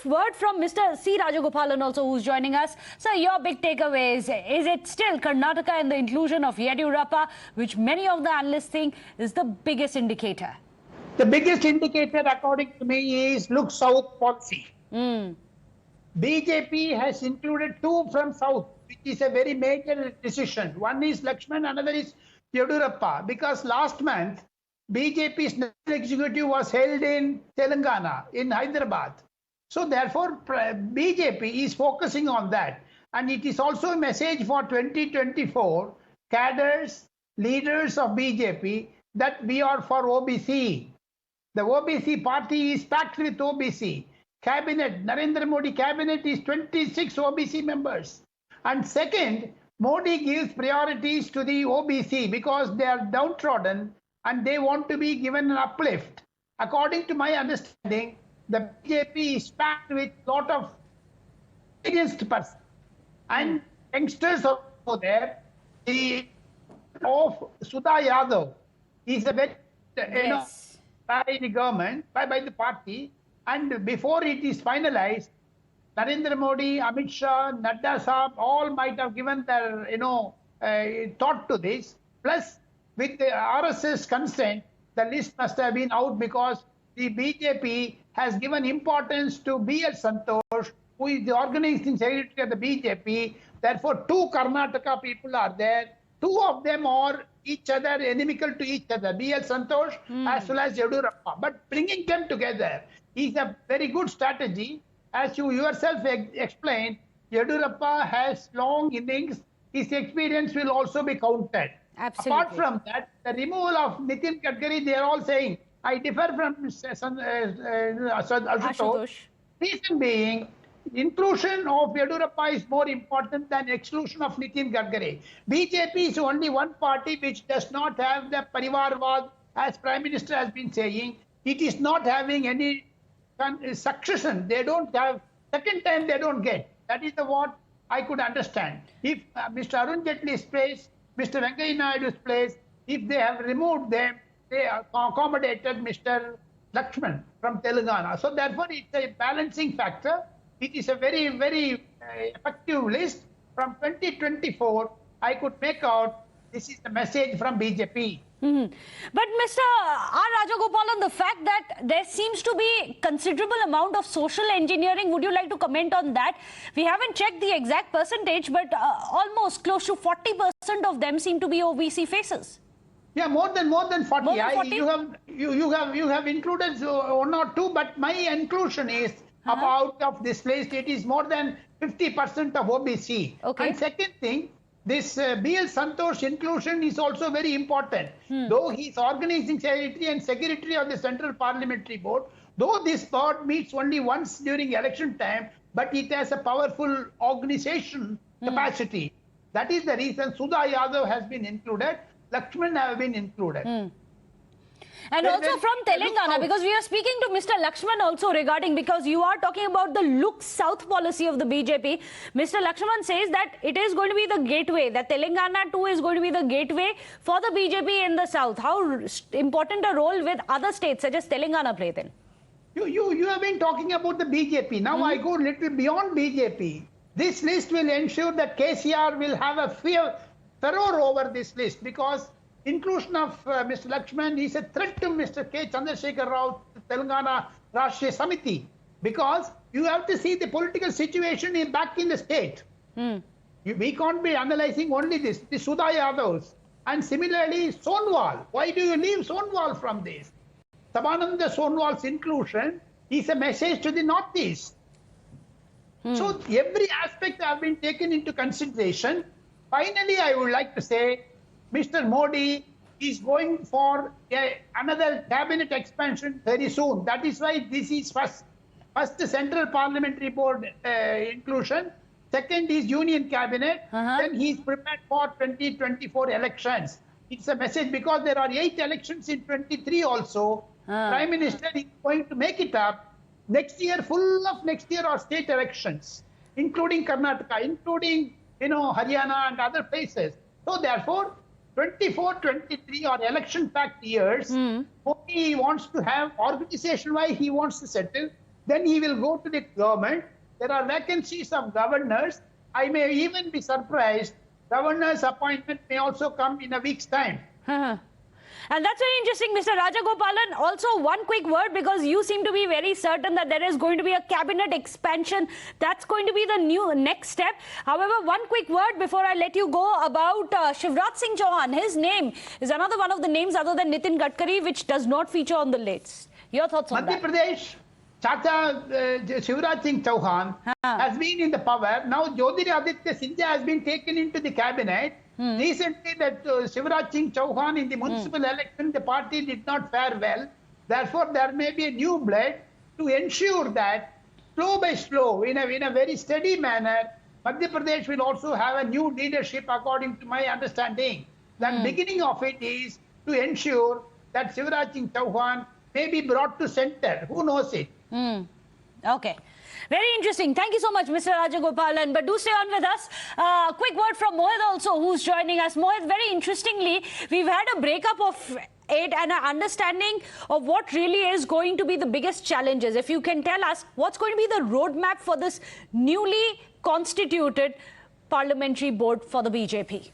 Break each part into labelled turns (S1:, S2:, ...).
S1: word from Mr. C. Rajagopalan also, who's joining us. Sir, your big takeaways. Is it still Karnataka and the inclusion of Yediyurappa, which many of the analysts think is the biggest indicator?
S2: The biggest indicator, according to me, is look south policy. BJP has included two from south, which is a very major decision. One is Laxman, another is Yediyurappa. Because last month, BJP's national executive was held in Telangana, in Hyderabad. So therefore, BJP is focusing on that. And it is also a message for 2024 cadres, leaders of BJP, that we are for OBC. The OBC party is packed with OBC. Cabinet, Nerendra Modi cabinet is 26 OBC members. And second, Modi gives priorities to the OBC because they are downtrodden and they want to be given an uplift. According to my understanding, the BJP is packed with a lot of experienced persons and youngsters over there. Of Sudha Yadav is a very, by the government, by the party, and before it is finalized, Narendra Modi, Amit Shah, Nadda Saab, all might have given their, thought to this. Plus, with the RSS consent, the list must have been out because the BJP has given importance to B.L. Santosh, who is the organizing secretary of the BJP. Therefore, two Karnataka people are there. Two of them are each other, inimical to each other, B.L. Santosh as well as Yediyurappa. But bringing them together is a very good strategy. As you yourself explained, Yediyurappa has long innings. His experience will also be counted.
S1: Absolutely.
S2: Apart from that, the removal of Nitin Gadkari, they are all saying, I differ from Ashutosh. Reason being, inclusion of Yediyurappa is more important than exclusion of Nitin Gadkari. BJP is only one party which does not have the Parivarvad, as Prime Minister has been saying. It is not having any succession. They don't have, second time they don't get. That is what I could understand. If Mr. Arun Jaitley's place, Mr. Venkaiah Naidu's place, if they have removed them, they accommodated Mr. Laxman from Telangana. So therefore, it's a balancing factor. It is a very, very effective list. From 2024, I could make out this is the message from BJP.
S1: But Mr. R Rajagoplan, the fact that there seems to be considerable amount of social engineering, would you like to comment on that? We haven't checked the exact percentage, but almost close to 40% of them seem to be OBC faces.
S2: Yeah, more than 40.
S1: More than 40?
S2: You have included one or two, but my inclusion is about of this list. It is more than 50% of OBC.
S1: Okay.
S2: And second thing, this B.L. Santosh inclusion is also very important. Though he is organizing secretary and secretary of the Central Parliamentary Board, though this board meets only once during election time, but it has a powerful organization capacity. That is the reason Sudha Yadav has been included, Laxman have been included.
S1: And also from Telangana, because we are speaking to Mr. Laxman also regarding, because you are talking about the look south policy of the BJP. Mr. Laxman says that it is going to be the gateway, that Telangana too is going to be the gateway for the BJP in the south. How important a role with other states such as Telangana play then?
S2: You have been talking about the BJP. Now I go a little beyond BJP. This list will ensure that KCR will have a furor over this list, because inclusion of Mr. Laxman is a threat to Mr. K. Chandrasekhar Rao, Telangana Rashtriya Samiti, because you have to see the political situation back in the state. We can't be analyzing only the Sudha Yadavs. And similarly, Sonwal. Why do you leave Sonwal from this? Sabananda Sonwal's inclusion is a message to the Northeast. So every aspect have been taken into consideration. Finally, I would like to say, Mr. Modi is going for another cabinet expansion very soon. That is why this is first Central Parliamentary Board inclusion. Second is Union Cabinet. Then he is prepared for 2024 elections. It's a message because there are 8 elections in 23 also. Prime Minister is going to make it up. Next year, full of next year are state elections, including Karnataka, including Haryana and other places. So therefore, 24-23 are election-packed years. Modi wants to have organization-wise, he wants to settle. then he will go to the government. There are vacancies of governors. I may even be surprised. Governor's appointment may also come in a week's time.
S1: And that's very interesting, Mr. Rajagopalan. Also, one quick word, because you seem to be very certain that there is going to be a cabinet expansion. That's going to be the next step. However, one quick word before I let you go about Shivraj Singh Chauhan. His name is another one of the names other than Nitin Gadkari, which does not feature on the list. Your thoughts on that?
S2: Madhya Pradesh, Chacha Shivraj Singh Chauhan has been in the power. Now Jyotiraditya Sindhya has been taken into the cabinet. Recently, that Shivraj Singh Chauhan in the municipal election, the party did not fare well. Therefore, there may be a new blood to ensure that slow by slow, in a very steady manner, Madhya Pradesh will also have a new leadership, according to my understanding. The beginning of it is to ensure that Shivraj Singh Chauhan may be brought to center. Who knows it?
S1: Okay. Very interesting. Thank you so much, Mr. Rajagopalan. But do stay on with us. Quick word from Mohit also, who's joining us. Mohit, very interestingly, we've had a breakup of it and an understanding of what really is going to be the biggest challenges. If you can tell us what's going to be the roadmap for this newly constituted parliamentary board for the BJP.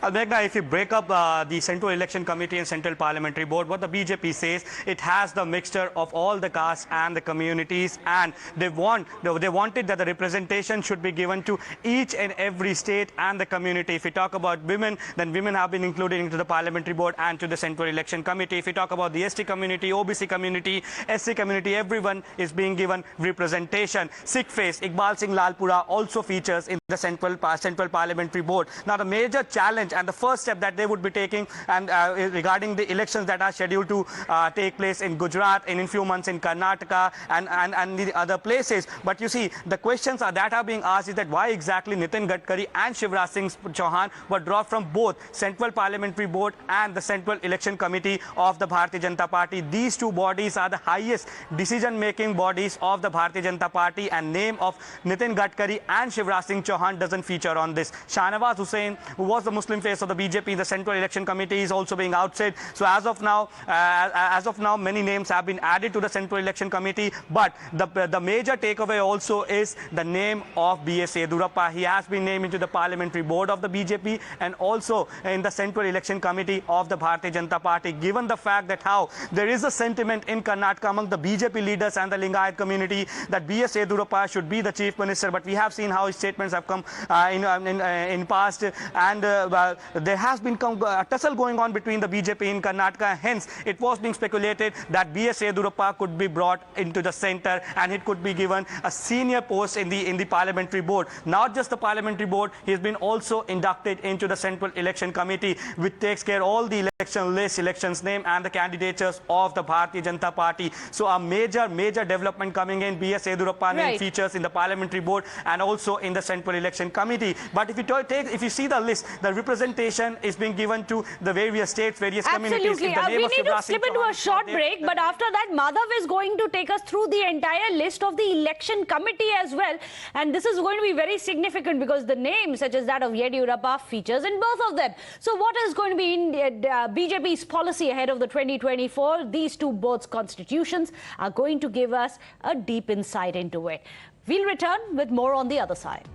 S3: Meghna, if you break up the Central Election Committee and Central Parliamentary Board, what the BJP says, it has the mixture of all the castes and the communities, and they wanted that the representation should be given to each and every state and the community. If you talk about women, then women have been included into the Parliamentary Board and to the Central Election Committee. If you talk about the ST community, OBC community, SC community, everyone is being given representation. Sikh face, Iqbal Singh Lalpura also features in the Central Parliamentary Board. Now, the major challenge and the first step that they would be taking and regarding the elections that are scheduled to take place in Gujarat and in few months in Karnataka and the other places. But you see, the questions that are being asked is that why exactly Nitin Gadkari and Shivraj Singh Chauhan were dropped from both Central Parliamentary Board and the Central Election Committee of the Bharatiya Janata Party. These two bodies are the highest decision-making bodies of the Bharatiya Janata Party, and name of Nitin Gadkari and Shivraj Singh Chauhan doesn't feature on this. Shahnawaz Hussain, who was the Muslim face of the BJP in the Central Election Committee, is also being outside. So as of now, many names have been added to the Central Election Committee. But the major takeaway also is the name of B.S. Yediyurappa. He has been named into the Parliamentary Board of the BJP and also in the Central Election Committee of the Bharatiya Janata Party. Given the fact that how there is a sentiment in Karnataka among the BJP leaders and the Lingayat community that B.S. Yediyurappa should be the Chief Minister, but we have seen how his statements have come in past, and there has been a tussle going on between the BJP in Karnataka. Hence, it was being speculated that B.S. Yediyurappa could be brought into the center and it could be given a senior post in the Parliamentary Board. Not just the Parliamentary Board, he has been also inducted into the Central Election Committee, which takes care of all the election lists, elections name and the candidatures of the Bharatiya Janata Party. So a major development coming in. B.S. Yediyurappa name features in the Parliamentary Board and also in the Central Election Committee. But if you see the list, the representation is being given to the various states, various communities.
S1: We need to slip into a short break, but after that, Madhav is going to take us through the entire list of the election committee as well. And this is going to be very significant because the names such as that of Yediyurappa features in both of them. So what is going to be in BJP's policy ahead of the 2024? These two boards' constitutions are going to give us a deep insight into it. We'll return with more on the other side.